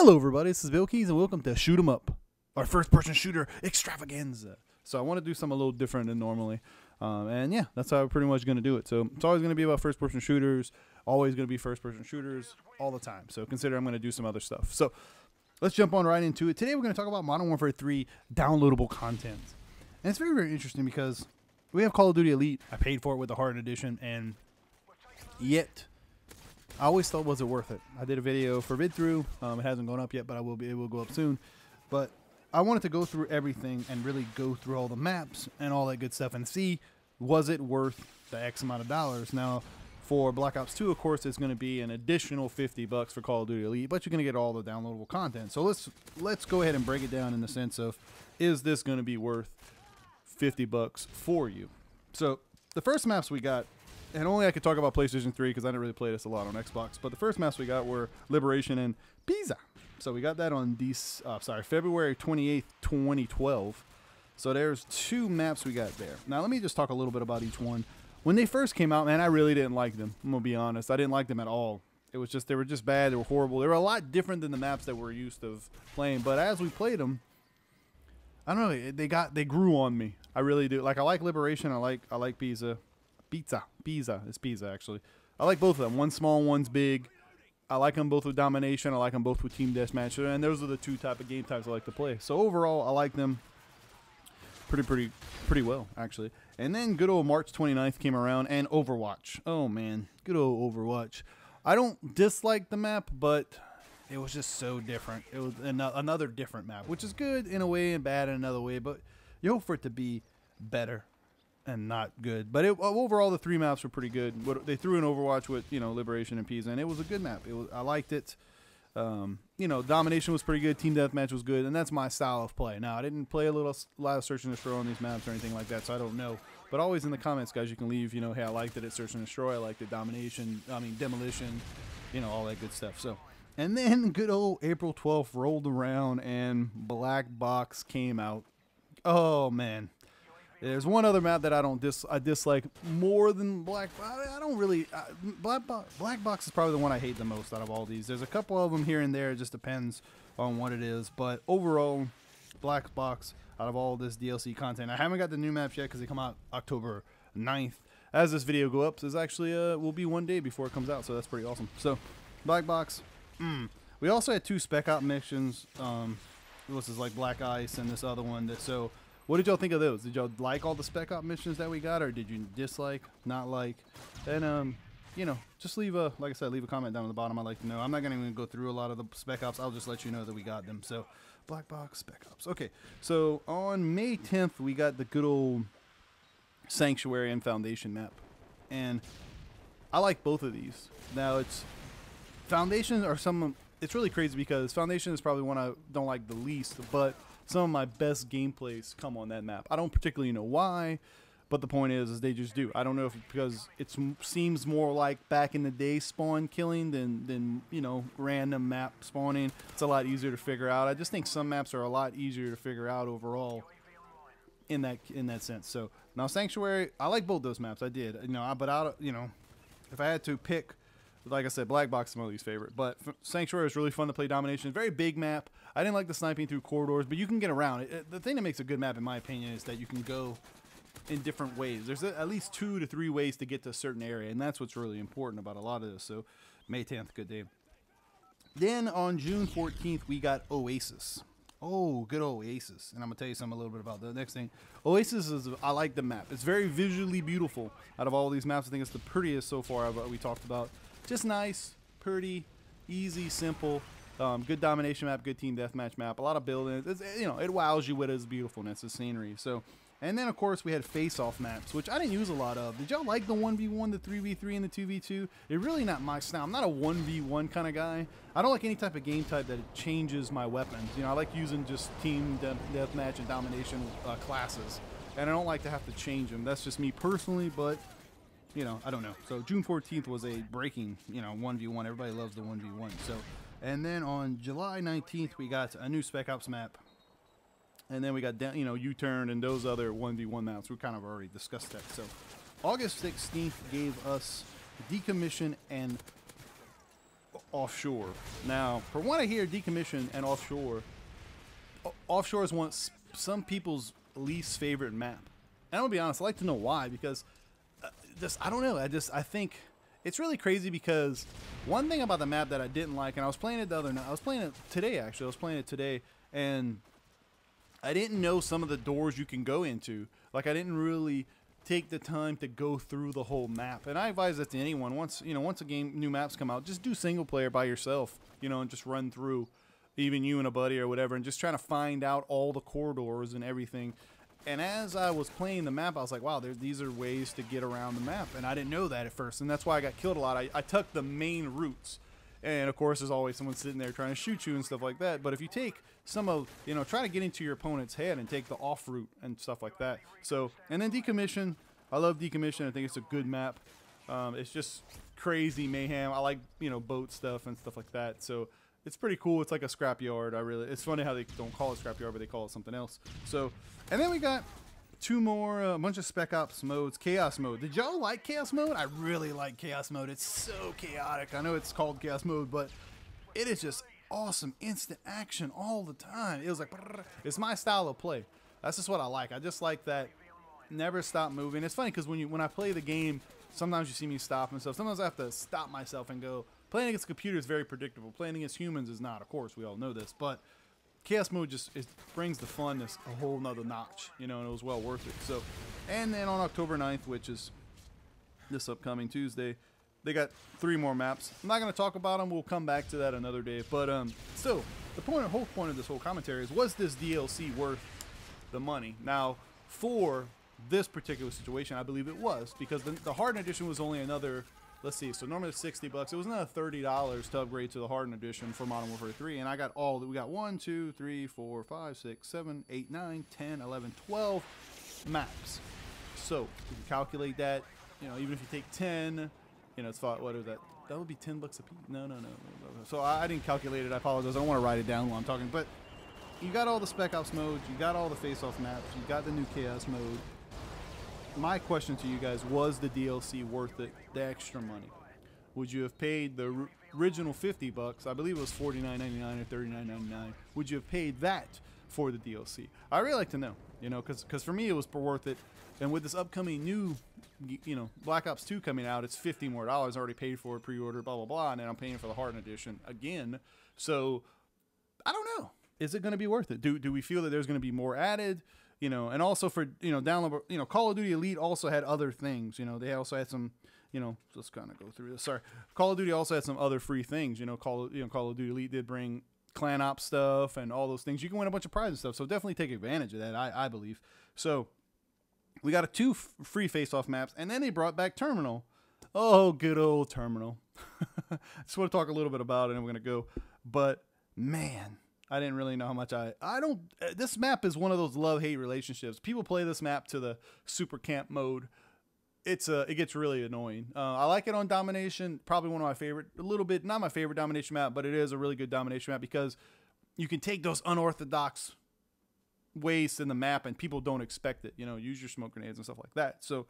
Hello everybody, this is Billkeyz and welcome to Shoot 'em Up, our first person shooter extravaganza. So I want to do something a little different than normally. And yeah, that's how we're pretty much going to do it. So it's always going to be about first person shooters, always going to be first person shooters all the time. So consider I'm going to do some other stuff. So let's jump on right into it. Today we're going to talk about Modern Warfare 3 downloadable content. And it's very, very interesting because we have Call of Duty Elite. I paid for it with the Hardened Edition, and yet I always thought, was it worth it? I did a video for VidThru. It hasn't gone up yet, but it will go up soon. But I wanted to go through everything and really go through all the maps and all that good stuff and see, was it worth the X amount of dollars? Now, for Black Ops 2, of course, it's going to be an additional $50 for Call of Duty Elite, but you're going to get all the downloadable content. So let's go ahead and break it down in the sense of, is this going to be worth $50 for you? So the first maps we got, and only I could talk about PlayStation 3 because I didn't really play this a lot on Xbox. But the first maps we got were Liberation and Pizza. So we got that on February 28th, 2012. So there's two maps we got there. Now let me just talk a little bit about each one. When they first came out, man, I really didn't like them. I'm gonna be honest. I didn't like them at all. It was just, they were just bad. They were horrible. They were a lot different than the maps that we're used to playing. But as we played them, I don't know. They grew on me. I really do. Like, I like Liberation. I like Pizza. It's Pizza, actually. I like both of them. One's small, one's big. I like them both with Domination. I like them both with Team Deathmatch. And those are the two type of game types I like to play. So overall, I like them pretty well, actually. And then good old March 29th came around, and Overwatch. Oh, man. Good old Overwatch. I don't dislike the map, but it was just so different. It was another different map, which is good in a way and bad in another way. But you hope for it to be better and not good. But overall, the three maps were pretty good. They threw in Overwatch with, Liberation and Pizza, and it was a good map. I liked it. Domination was pretty good. Team Deathmatch was good, and that's my style of play. Now, I didn't play a lot of Search and Destroy on these maps or anything like that, so I don't know. But always in the comments, guys, you can leave, hey, I liked it at Search and Destroy. I liked it Demolition, all that good stuff. So, and then good old April 12th rolled around, and Black Box came out. Oh, man. There's one other map that I dislike more than Black Box. I don't really. Black Box is probably the one I hate the most out of all these. There's a couple of them here and there. It just depends on what it is. But overall, Black Box out of all this DLC content. I haven't got the new maps yet because they come out October 9th. As this video go up, so it's actually will be one day before it comes out. So that's pretty awesome. So Black Box. We also had two Spec Op missions. This is like Black Ice and this other one. What did y'all think of those? Did y'all like all the Spec Op missions that we got, or did you dislike, not like? And just leave a comment down at the bottom. I'd like to know. I'm not gonna even go through a lot of the Spec Ops. I'll just let you know that we got them. So, Black Box, Spec Ops. Okay. So on May 10th, we got the good old Sanctuary and Foundation map, and I like both of these. Now Foundation are it's really crazy because Foundation is probably one I don't like the least, but some of my best gameplays come on that map. I don't particularly know why, but the point is they just do. I don't know if it's because it seems more like back in the day spawn killing than random map spawning. It's a lot easier to figure out. I just think some maps are a lot easier to figure out overall in that sense. So now Sanctuary, I like both those maps. I did, if I had to pick. Like I said, Black Box is my least favorite. But Sanctuary is really fun to play Domination. Very big map. I didn't like the sniping through corridors, but you can get around. The thing that makes a good map, in my opinion, is that you can go in different ways. There's at least 2 to 3 ways to get to a certain area, and that's what's really important about a lot of this. So May 10th, good day. Then on June 14th, we got Oasis. Oh, good Oasis. And I'm going to tell you something a little bit about the next thing. Oasis I like the map. It's very visually beautiful. Out of all these maps, I think it's the prettiest so far we talked about. Just nice, pretty, easy, simple, good domination map, good team deathmatch map, a lot of buildings. It wows you with its beautifulness, the scenery. So, and then of course we had face-off maps, which I didn't use a lot of. Did y'all like the 1v1, the 3v3, and the 2v2? They're really not my style. I'm not a 1v1 kind of guy. I don't like any type of game type that changes my weapons. I like using just team deathmatch and domination classes, and I don't like to have to change them. That's just me personally, but I don't know. So June 14th was a breaking, 1v1. Everybody loves the 1v1. So, and then on July 19th, we got a new Spec Ops map. And then we got, U-Turn and those other 1v1 maps. We kind of already discussed that. So August 16th gave us Decommission and Offshore. Now, from what I hear, Decommission and Offshore, Offshore is some people's least favorite map. And I'm gonna be honest, I like to know why, because I don't know. I think it's really crazy, because one thing about the map that I didn't like, and I was playing it the other night. I was playing it today, actually. I was playing it today, and I didn't know some of the doors you can go into. Like, I didn't really take the time to go through the whole map. And I advise that to anyone. Once a new maps come out, just do single player by yourself, and just run through, even you and a buddy or whatever, and just trying to find out all the corridors and everything. And as I was playing the map, I was like, wow, these are ways to get around the map. And I didn't know that at first, and that's why I got killed a lot. I took the main routes. And, of course, there's always someone sitting there trying to shoot you and stuff like that. But if you take some of, try to get into your opponent's head and take the off route and stuff like that. So, and then Decommission. I love Decommission. I think it's a good map. It's just crazy mayhem. I like, boat stuff and stuff like that. So, it's pretty cool. It's like a scrapyard. It's funny how they don't call it scrapyard, but they call it something else. So, and then we got two more, a bunch of Spec Ops modes. Chaos mode. Did y'all like Chaos mode? I really like Chaos mode. It's so chaotic. I know it's called Chaos mode, but it is just awesome. Instant action all the time. It was like, it's my style of play. That's just what I like. I just like that never stop moving. It's funny because when I play the game, sometimes you see me stop and stuff. Sometimes I have to stop myself and go. Playing against a computer is very predictable. Playing against humans is not, of course. We all know this, but Chaos mode it brings the funness a whole nother notch, and it was well worth it. So, and then on October 9th, which is this upcoming Tuesday, they got 3 more maps. I'm not going to talk about them. We'll come back to that another day. But so the whole point of this whole commentary is, was this DLC worth the money? Now, for this particular situation, I believe it was, because the Hardened Edition was only another. Let's see, so normally it's $60. It was another $30 to upgrade to the Hardened Edition for Modern Warfare 3, and I got we got 1, 2, 3, 4, 5, 6, 7, 8, 9, 10, 11, 12 maps. So, you can calculate that, even if you take 10, it's what is that? That would be $10 a piece. No. So I didn't calculate it. I apologize. I don't want to write it down while I'm talking, but you got all the Spec Ops modes, you got all the face-off maps, you got the new Chaos mode. My question to you guys, was the DLC worth it, the extra money? Would you have paid the original $50? I believe it was $49.99 or $39.99. Would you have paid that for the DLC? I really like to know, because for me it was worth it. And with this upcoming new, Black Ops 2 coming out, it's $50 more. I already paid for it, pre-order, blah, blah, blah, and then I'm paying for the Hardened Edition again. So, I don't know. Is it going to be worth it? Do we feel that there's going to be more added? And also for, download, Call of Duty Elite also had other things, they also had some, let's kind of go through this. Sorry. Call of Duty also had some other free things, Call of Duty Elite did bring clan ops stuff and all those things. You can win a bunch of prizes and stuff. So definitely take advantage of that, I believe. So we got 2 free face-off maps, and then they brought back Terminal. Oh, good old Terminal. I just want to talk a little bit about it, and we're going to go. But, man, I didn't really know how much this map is one of those love-hate relationships. People play this map to the super camp mode. It gets really annoying. I like it on Domination. Probably one of my favorite, a little bit, not my favorite Domination map, but it is a really good Domination map because you can take those unorthodox ways in the map and people don't expect it. Use your smoke grenades and stuff like that. So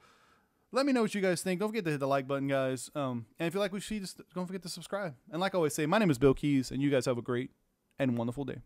let me know what you guys think. Don't forget to hit the like button, guys. And if you like what you see, just don't forget to subscribe. And like I always say, my name is Billkeyz, and you guys have a great and wonderful day.